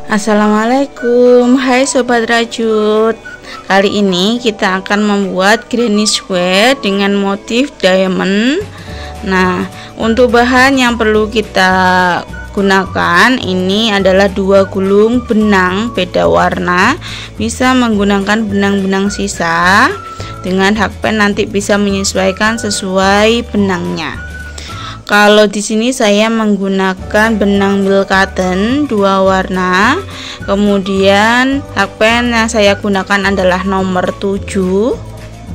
Assalamualaikum, hai Sobat Rajut. Kali ini kita akan membuat granny square dengan motif diamond. Nah, untuk bahan yang perlu kita gunakan ini adalah 2 gulung benang beda warna. Bisa menggunakan benang-benang sisa. Dengan hakpen nanti bisa menyesuaikan sesuai benangnya. Kalau di sini saya menggunakan benang milk cotton 2 warna. Kemudian hakpen yang saya gunakan adalah nomor 7.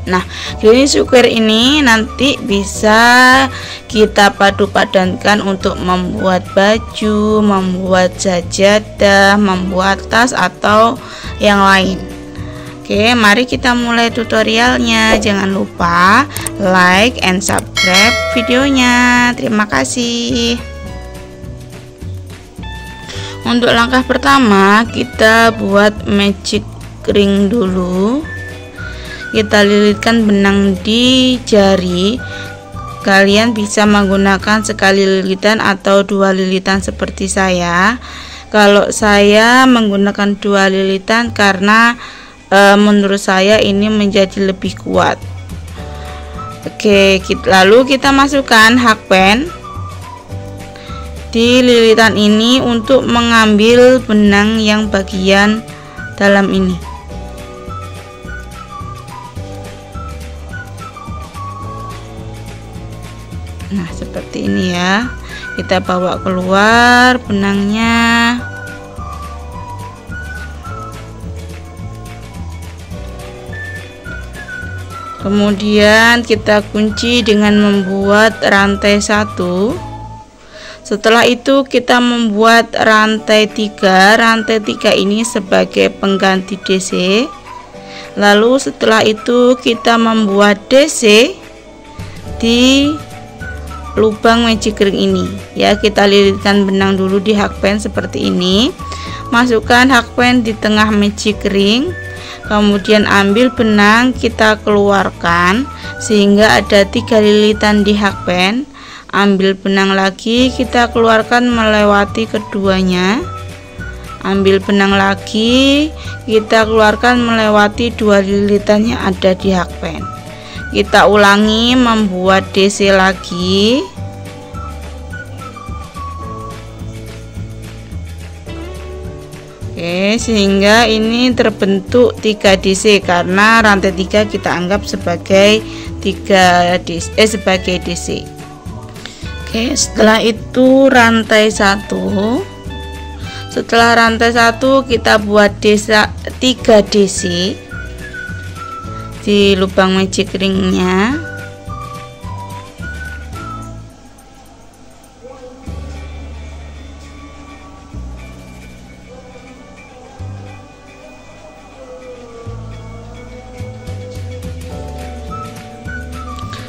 Nah, granny square ini nanti bisa kita padu-padankan untuk membuat baju, membuat sajadah, membuat tas atau yang lain. Oke, mari kita mulai tutorialnya. Jangan lupa like and subscribe videonya. Terima kasih. Untuk langkah pertama, kita buat magic ring dulu. Kita lilitkan benang di jari. Kalian bisa menggunakan sekali lilitan atau 2 lilitan seperti saya. Kalau saya menggunakan 2 lilitan karena menurut saya ini menjadi lebih kuat. Oke, lalu kita masukkan hakpen di lilitan ini untuk mengambil benang yang bagian dalam ini. Nah, seperti ini ya. Kita bawa keluar benangnya. Kemudian kita kunci dengan membuat rantai 1. Setelah itu kita membuat rantai 3. Rantai 3 ini sebagai pengganti DC. Lalu setelah itu kita membuat DC di lubang magic ring ini. Ya, kita lilitkan benang dulu di hakpen seperti ini. Masukkan hakpen di tengah magic ring. Kemudian ambil benang, kita keluarkan sehingga ada 3 lilitan di hakpen. Ambil benang lagi, kita keluarkan melewati keduanya. Ambil benang lagi, kita keluarkan melewati 2 lilitan yang ada di hakpen. Kita ulangi membuat DC lagi. Oke, sehingga ini terbentuk 3 DC karena rantai 3 kita anggap sebagai 3 DC, sebagai DC. Oke, setelah itu rantai 1. Setelah rantai 1 kita buat 3 DC di lubang magic ringnya.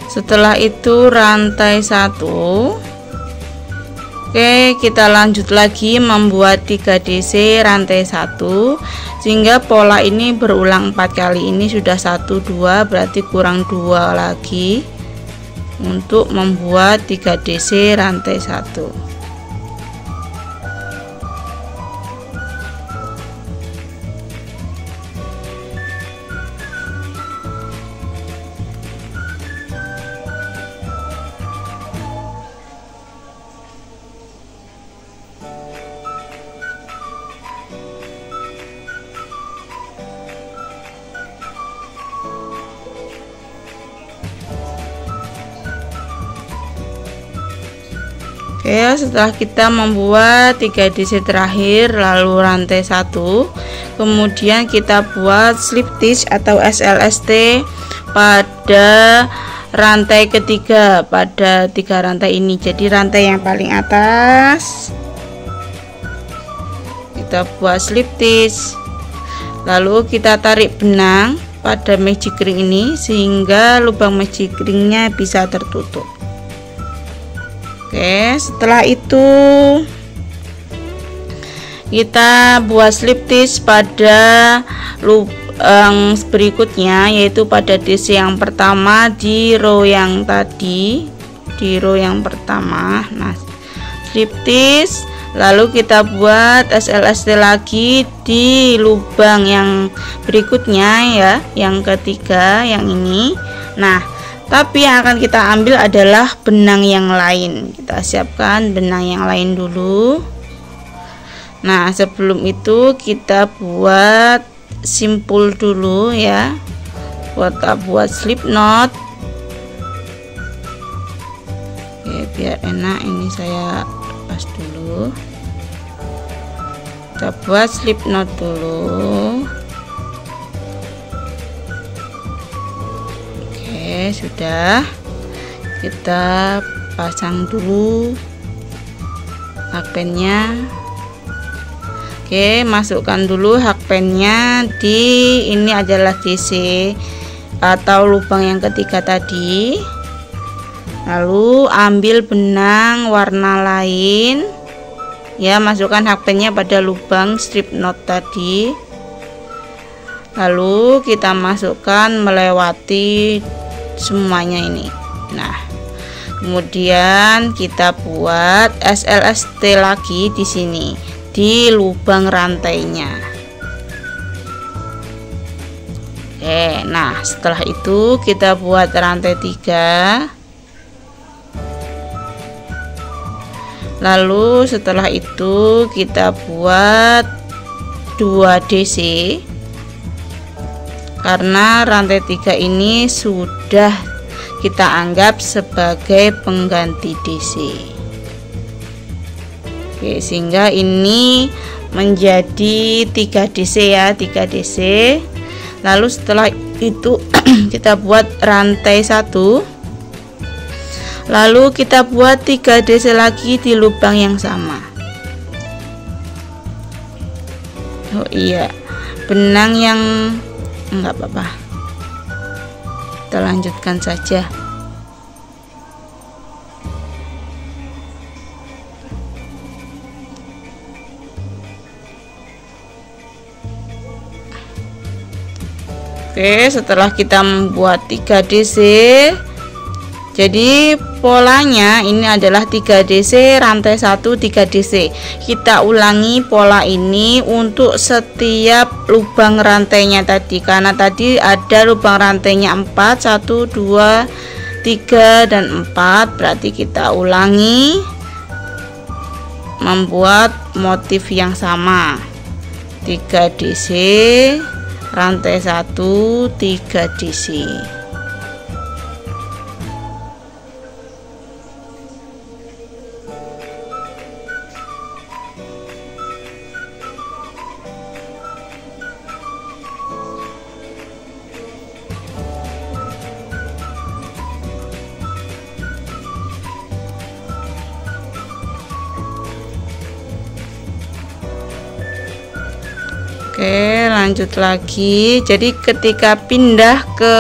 Setelah itu rantai 1. Oke, kita lanjut lagi membuat 3 DC rantai 1 sehingga pola ini berulang 4 kali. Ini sudah 1 2, berarti kurang 2 lagi untuk membuat 3 DC rantai 1. Oke, setelah kita membuat 3 DC terakhir lalu rantai 1, kemudian kita buat slip stitch atau SLST pada rantai ketiga, pada 3 rantai ini. Jadi rantai yang paling atas kita buat slip stitch, lalu kita tarik benang pada magic ring ini sehingga lubang magic ringnya bisa tertutup. Oke, setelah itu kita buat slip stitch pada lubang berikutnya, yaitu pada DC yang pertama di row yang tadi, di row yang pertama. Nah, slip stitch Lalu kita buat SLST lagi di lubang yang berikutnya ya, yang ketiga, yang ini. Nah, tapi yang akan kita ambil adalah benang yang lain. Kita siapkan benang yang lain dulu. Nah, sebelum itu kita buat simpul dulu ya. Buat slip knot. Oke, biar enak ini saya lepas dulu. Kita buat slip knot dulu. Oke, sudah. Kita pasang dulu hakpennya. Oke, masukkan dulu hakpennya di ini adalah DC atau lubang yang ketiga tadi. Lalu ambil benang warna lain ya, masukkan hakpennya pada lubang strip knot tadi. Lalu kita masukkan melewati semuanya ini. Nah, kemudian kita buat SLST lagi di sini di lubang rantainya. Oke, nah setelah itu kita buat rantai 3. Lalu setelah itu kita buat 2 DC karena rantai 3 ini sudah kita anggap sebagai pengganti DC. Oke, sehingga ini menjadi 3 DC ya, 3 DC. Lalu setelah itu kita buat rantai 1. Lalu kita buat 3 DC lagi di lubang yang sama. Oh iya, benang yang enggak apa-apa, kita lanjutkan saja. Oke, setelah kita membuat 3 DC, jadi polanya ini adalah 3 DC, rantai 1, 3 DC. Kita ulangi pola ini untuk setiap lubang rantainya tadi, karena tadi ada lubang rantainya 4, 1, 2, 3, dan 4. Berarti kita ulangi membuat motif yang sama. 3 DC, rantai 1, 3 DC. Oke, lanjut lagi. Jadi ketika pindah ke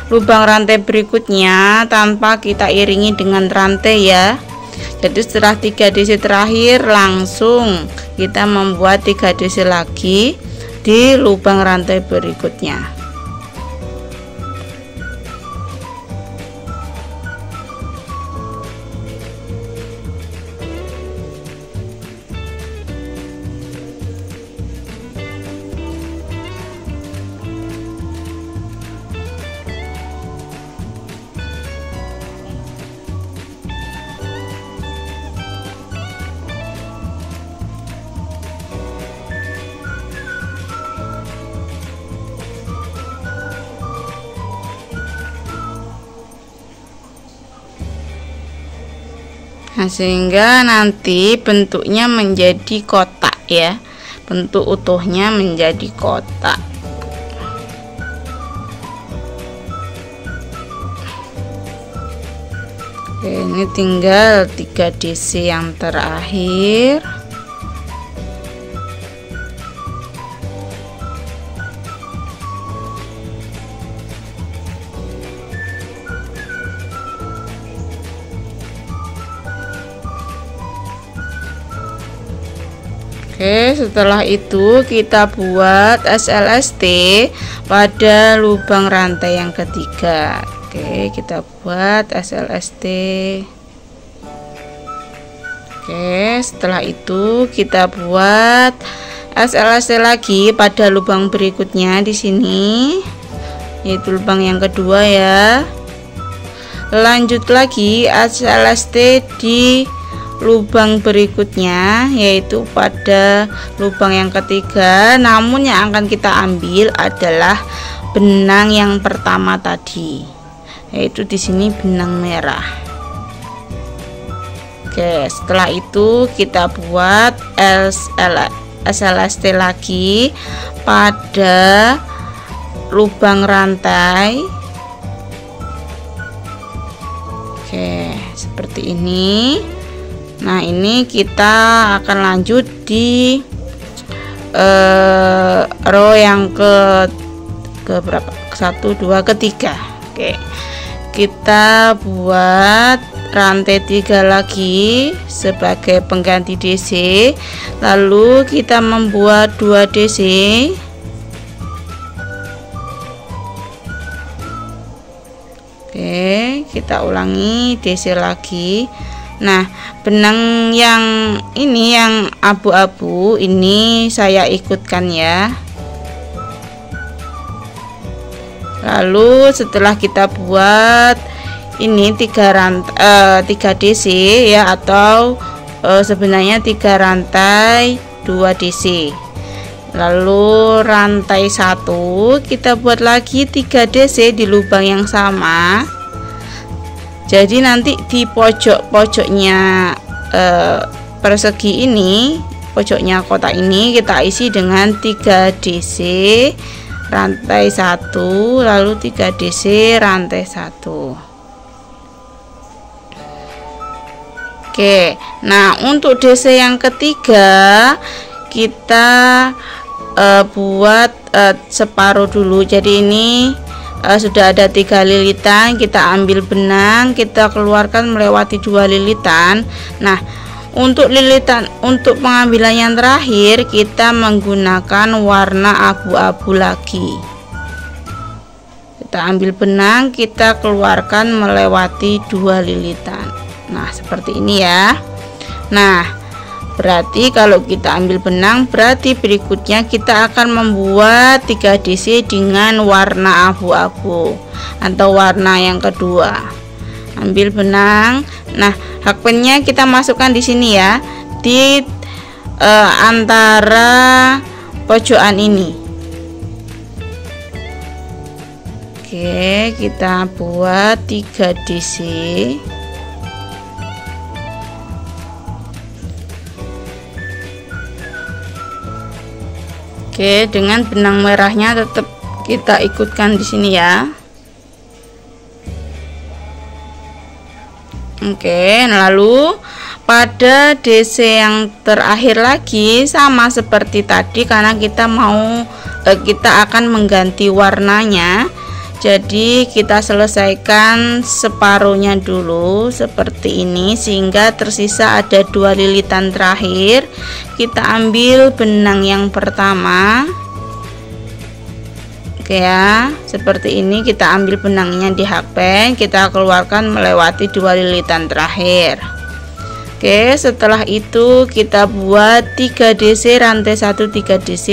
lubang rantai berikutnya tanpa kita iringi dengan rantai ya. Jadi setelah 3 DC terakhir langsung kita membuat 3 DC lagi di lubang rantai berikutnya. Nah, sehingga nanti bentuknya menjadi kotak ya, bentuk utuhnya menjadi kotak. Oke, ini tinggal 3 DC yang terakhir. Oke, setelah itu kita buat SLST pada lubang rantai yang ketiga. Oke, kita buat SLST. Oke, setelah itu kita buat SLST lagi pada lubang berikutnya di sini, yaitu lubang yang kedua ya. Lanjut lagi SLST di lubang berikutnya, yaitu pada lubang yang ketiga, namun yang akan kita ambil adalah benang yang pertama tadi, yaitu di sini benang merah. Oke, setelah itu kita buat SLST lagi pada lubang rantai. Oke, seperti ini. Nah, ini kita akan lanjut di row yang ke berapa? 1, 2, ketiga. Oke, kita buat rantai 3 lagi sebagai pengganti DC, lalu kita membuat 2 DC. Oke, kita ulangi DC lagi. Nah, benang yang ini yang abu-abu ini saya ikutkan ya. Lalu setelah kita buat ini 3 DC ya, atau sebenarnya 3 rantai 2 DC. Lalu rantai 1 kita buat lagi 3 DC di lubang yang sama. Jadi nanti di pojok-pojoknya persegi ini, pojoknya kotak ini kita isi dengan 3 DC rantai 1, lalu 3 DC rantai 1. Oke, nah untuk DC yang ketiga kita buat separuh dulu. Jadi ini sudah ada 3 lilitan, kita ambil benang, kita keluarkan melewati 2 lilitan. Nah, untuk pengambilan yang terakhir kita menggunakan warna abu-abu lagi. Kita ambil benang, kita keluarkan melewati 2 lilitan. Nah, seperti ini ya. Nah, berarti kalau kita ambil benang, berarti berikutnya kita akan membuat 3 DC dengan warna abu-abu atau warna yang kedua. Ambil benang. Nah, hakpennya kita masukkan di sini ya, di antara pojokan ini. Oke, kita buat 3 DC. Oke, dengan benang merahnya tetap kita ikutkan di sini ya. Oke, lalu pada DC yang terakhir lagi sama seperti tadi, karena kita akan mengganti warnanya. Jadi kita selesaikan separuhnya dulu seperti ini, sehingga tersisa ada 2 lilitan terakhir. Kita ambil benang yang pertama. Oke ya, seperti ini. Kita ambil benangnya di hakpen, kita keluarkan melewati 2 lilitan terakhir. Oke, setelah itu kita buat 3 DC rantai 1, 3 DC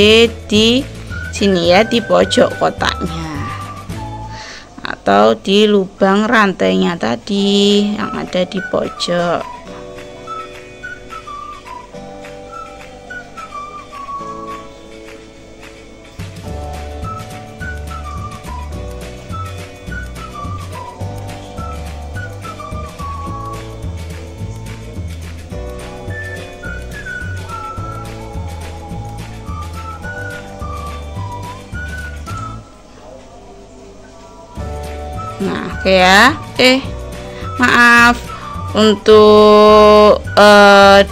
di sini ya, di pojok kotaknya atau di lubang rantainya tadi yang ada di pojok. Nah, oke ya. Maaf, untuk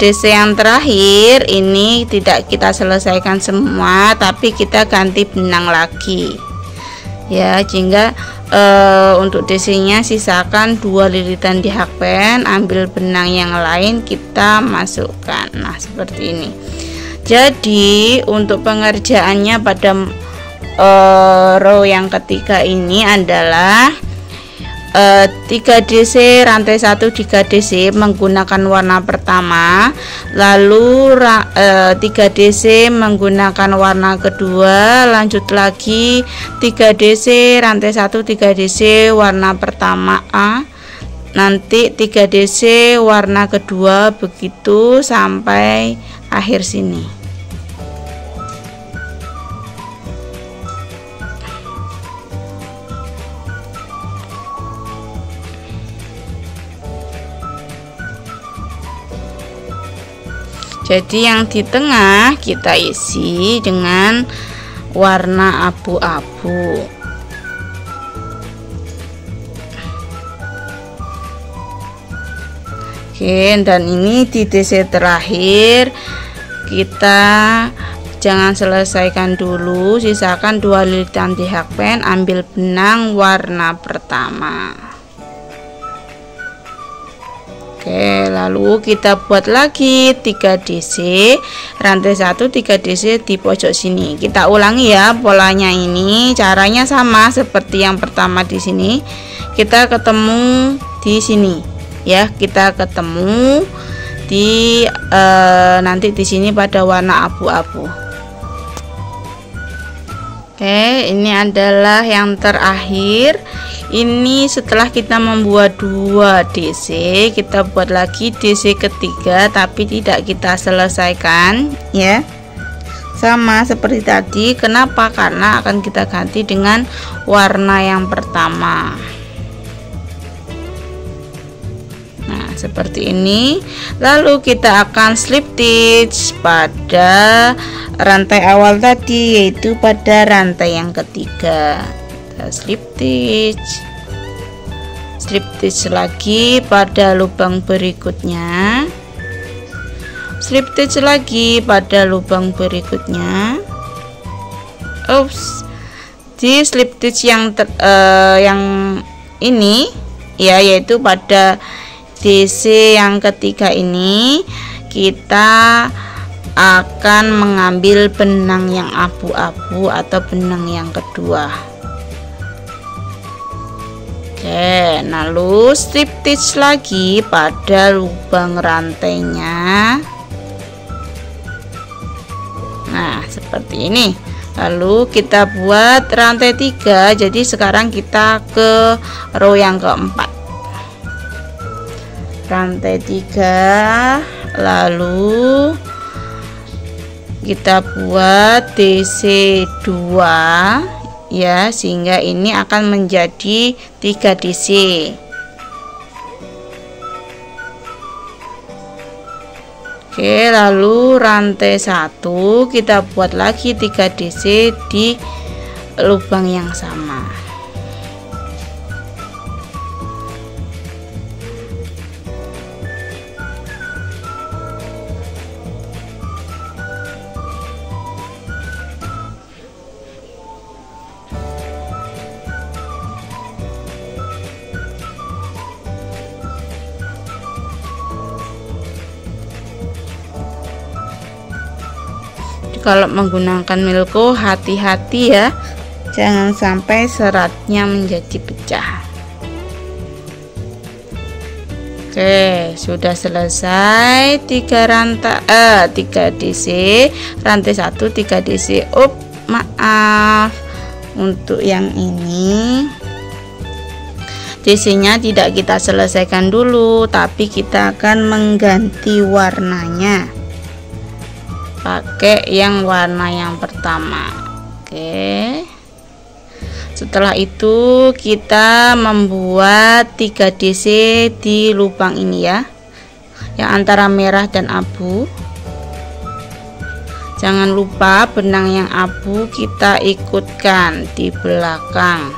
DC yang terakhir ini tidak kita selesaikan semua, tapi kita ganti benang lagi ya, sehingga untuk DC nya sisakan 2 lilitan di hakpen, ambil benang yang lain kita masukkan. Nah, seperti ini. Jadi untuk pengerjaannya pada row yang ketiga ini adalah 3DC rantai 1 3DC menggunakan warna pertama, lalu 3DC menggunakan warna kedua, lanjut lagi 3DC rantai 1 3DC warna pertama A, nanti 3DC warna kedua, begitu sampai akhir sini. Jadi yang di tengah kita isi dengan warna abu-abu. Oke, dan ini di DC terakhir kita jangan selesaikan dulu, sisakan 2 lilitan di hakpen, ambil benang warna pertama. Oke, lalu kita buat lagi 3DC rantai 1 3DC di pojok sini. Kita ulangi ya polanya ini, caranya sama seperti yang pertama di sini. Kita ketemu di sini ya, kita ketemu di nanti di sini pada warna abu-abu. Oke, ini adalah yang terakhir. Ini setelah kita membuat 2 DC, kita buat lagi DC ketiga tapi tidak kita selesaikan ya. Sama seperti tadi. Kenapa? Karena akan kita ganti dengan warna yang pertama. Nah, seperti ini. Lalu kita akan slip stitch pada rantai awal tadi, yaitu pada rantai yang ketiga. Slip stitch lagi pada lubang berikutnya, slip stitch lagi pada lubang berikutnya. Di slip stitch yang ini ya, yaitu pada DC yang ketiga ini kita akan mengambil benang yang abu-abu atau benang yang kedua. Oke, lalu strip stitch lagi pada lubang rantainya. Nah, seperti ini. Lalu kita buat rantai 3. Jadi sekarang kita ke row yang keempat. Rantai 3, lalu kita buat DC 2 ya, sehingga ini akan menjadi 3 DC. Oke, lalu rantai 1 kita buat lagi 3 DC di lubang yang sama. Kalau menggunakan Milko hati-hati ya, jangan sampai seratnya menjadi pecah. Oke, sudah selesai 3 rantai 3 DC, rantai 1 3 DC. Maaf, untuk yang ini DC nya tidak kita selesaikan dulu, tapi kita akan mengganti warnanya pakai yang warna yang pertama. Oke, setelah itu kita membuat 3 DC di lubang ini ya, yang antara merah dan abu. Jangan lupa benang yang abu kita ikutkan di belakang.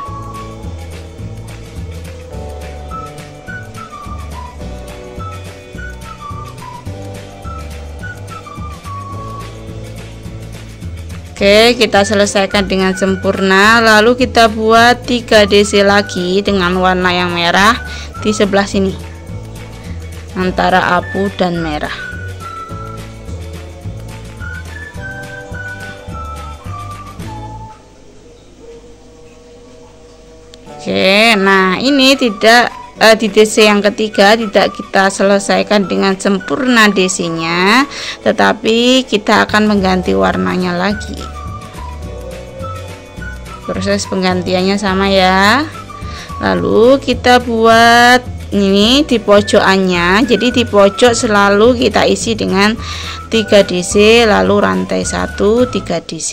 Oke, kita selesaikan dengan sempurna. Lalu kita buat 3 DC lagi dengan warna yang merah di sebelah sini, antara abu dan merah. Oke, nah Nah, ini tidak di DC yang ketiga tidak kita selesaikan dengan sempurna DC-nya, tetapi kita akan mengganti warnanya lagi. Proses penggantiannya sama ya. Lalu kita buat ini di pojokannya. Jadi di pojok selalu kita isi dengan 3 DC, lalu rantai 1 3 DC.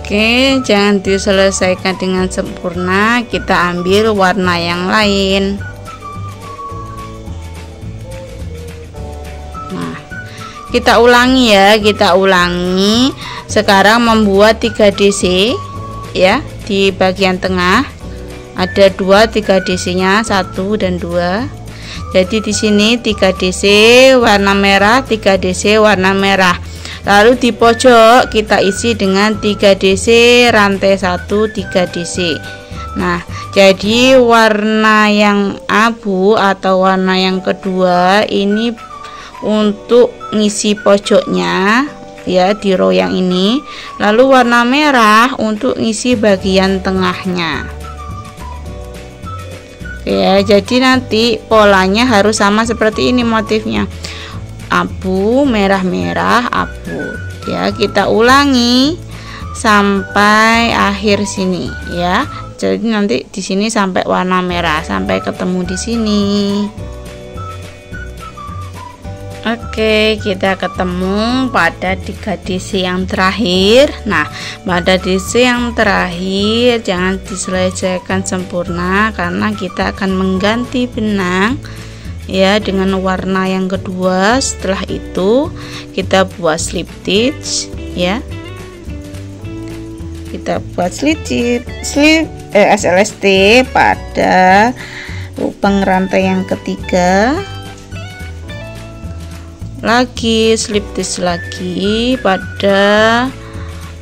Oke, jangan diselesaikan dengan sempurna, kita ambil warna yang lain. Nah, kita ulangi ya, kita ulangi. Sekarang membuat 3 DC ya, di bagian tengah ada 2 3 DC-nya, 1 dan 2. Jadi di sini 3 DC warna merah, 3 DC warna merah. Lalu di pojok kita isi dengan 3 DC rantai 1 3 DC. Nah, jadi warna yang abu atau warna yang kedua ini untuk ngisi pojoknya ya, di row yang ini. Lalu warna merah untuk ngisi bagian tengahnya. Oke ya, jadi nanti polanya harus sama seperti ini motifnya. Abu, merah-merah, abu ya. Kita ulangi sampai akhir sini ya. Jadi nanti di sini sampai warna merah, sampai ketemu di sini. Oke, kita ketemu pada 3 DC yang terakhir. Nah, pada DC yang terakhir jangan diselesaikan sempurna karena kita akan mengganti benang ya dengan warna yang kedua. Setelah itu kita buat slip stitch ya, kita buat SLST pada lubang rantai yang ketiga, lagi slip stitch lagi pada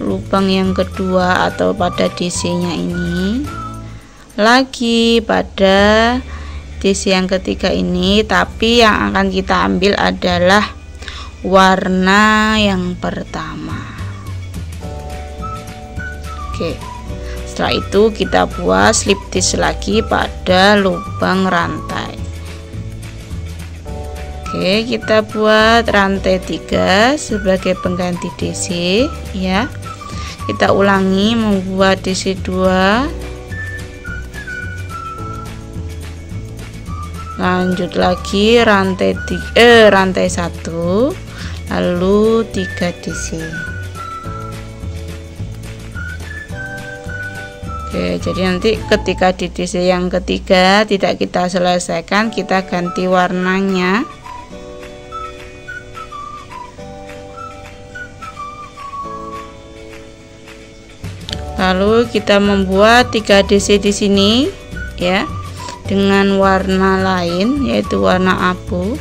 lubang yang kedua atau pada DC nya ini, lagi pada DC yang ketiga ini, tapi yang akan kita ambil adalah warna yang pertama. Oke, setelah itu kita buat slip stitch lagi pada lubang rantai. Oke, kita buat rantai 3 sebagai pengganti DC ya. Kita ulangi membuat DC 2, lanjut lagi rantai 1, lalu 3 DC. Oke, jadi nanti ketika di DC yang ketiga tidak kita selesaikan, kita ganti warnanya. Lalu kita membuat 3 DC di sini ya, dengan warna lain yaitu warna abu.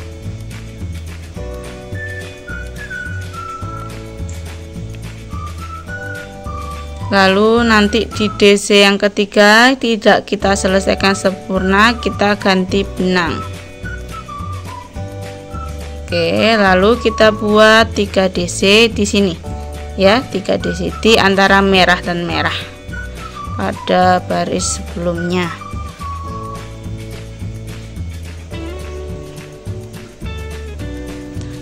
Lalu nanti di DC yang ketiga tidak kita selesaikan sempurna, kita ganti benang. Oke, lalu kita buat 3 DC di sini ya, 3 DC di antara merah dan merah pada baris sebelumnya.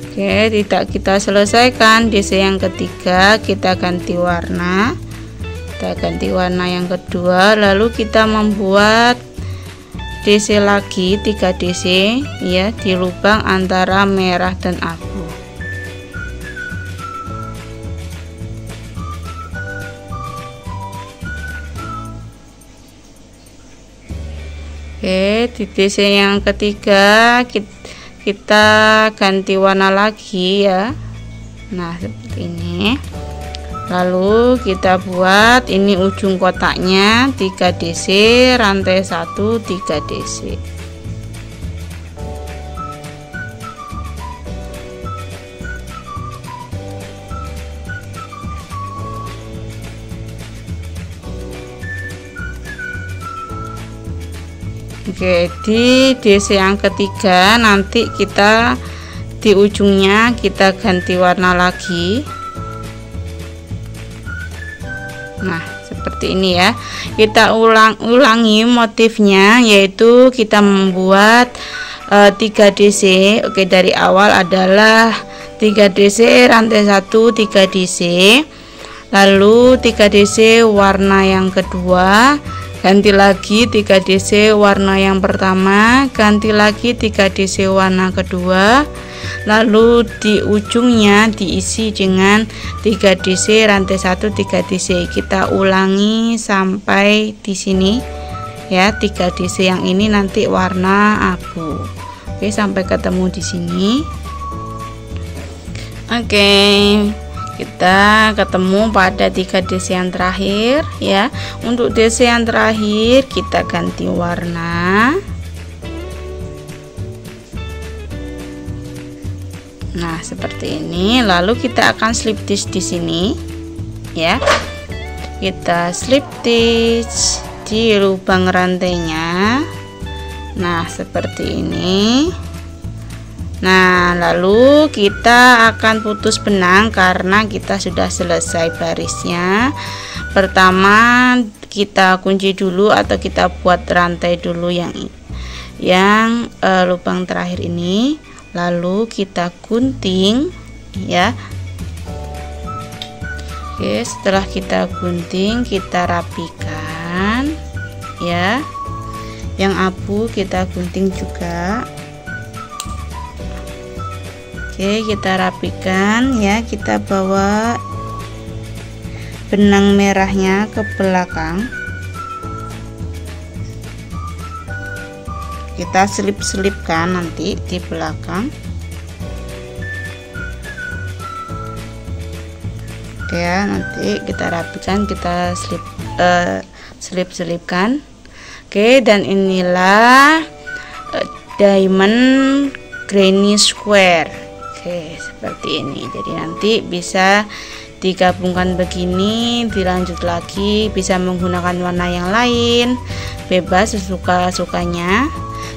Oke, tidak kita selesaikan DC yang ketiga, kita ganti warna. Kita ganti warna yang kedua, lalu kita membuat DC lagi, 3 DC ya, di lubang antara merah dan abu. Oke, di DC yang ketiga kita ganti warna lagi ya. Nah, seperti ini. Lalu kita buat ini ujung kotaknya 3 DC, rantai 1 3 DC. Oke, di DC yang ketiga nanti kita di ujungnya kita ganti warna lagi. Nah, seperti ini ya. Kita ulangi motifnya, yaitu kita membuat 3 DC. Oke, dari awal adalah 3 DC, rantai 1 3 DC. Lalu 3 DC warna yang kedua, ganti lagi 3 DC warna yang pertama, ganti lagi 3 DC warna kedua. Lalu di ujungnya diisi dengan 3 DC, rantai 1 3 DC. Kita ulangi sampai di sini ya. 3 DC yang ini nanti warna abu. Oke, sampai ketemu di sini. Oke, kita ketemu pada 3 DC yang terakhir ya. Untuk DC yang terakhir kita ganti warna. Nah, seperti ini. Lalu kita akan slip stitch di sini ya. Kita slip stitch di lubang rantainya. Nah, seperti ini. Nah, lalu kita akan putus benang karena kita sudah selesai barisnya. Pertama kita kunci dulu atau kita buat rantai dulu yang lubang terakhir ini. Lalu kita gunting ya. Oke, setelah kita gunting kita rapikan ya. Yang abu kita gunting juga. Oke, kita rapikan ya. Kita bawa benang merahnya ke belakang. Kita selip-selipkan nanti di belakang ya. Nanti kita rapikan, kita selip-selipkan. Oke, dan inilah diamond granny square. Oke, seperti ini. Jadi nanti bisa digabungkan begini, dilanjut lagi, bisa menggunakan warna yang lain, bebas sesuka-sukanya.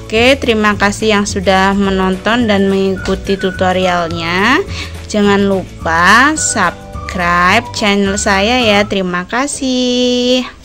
Oke, terima kasih yang sudah menonton dan mengikuti tutorialnya. Jangan lupa subscribe channel saya ya. Terima kasih.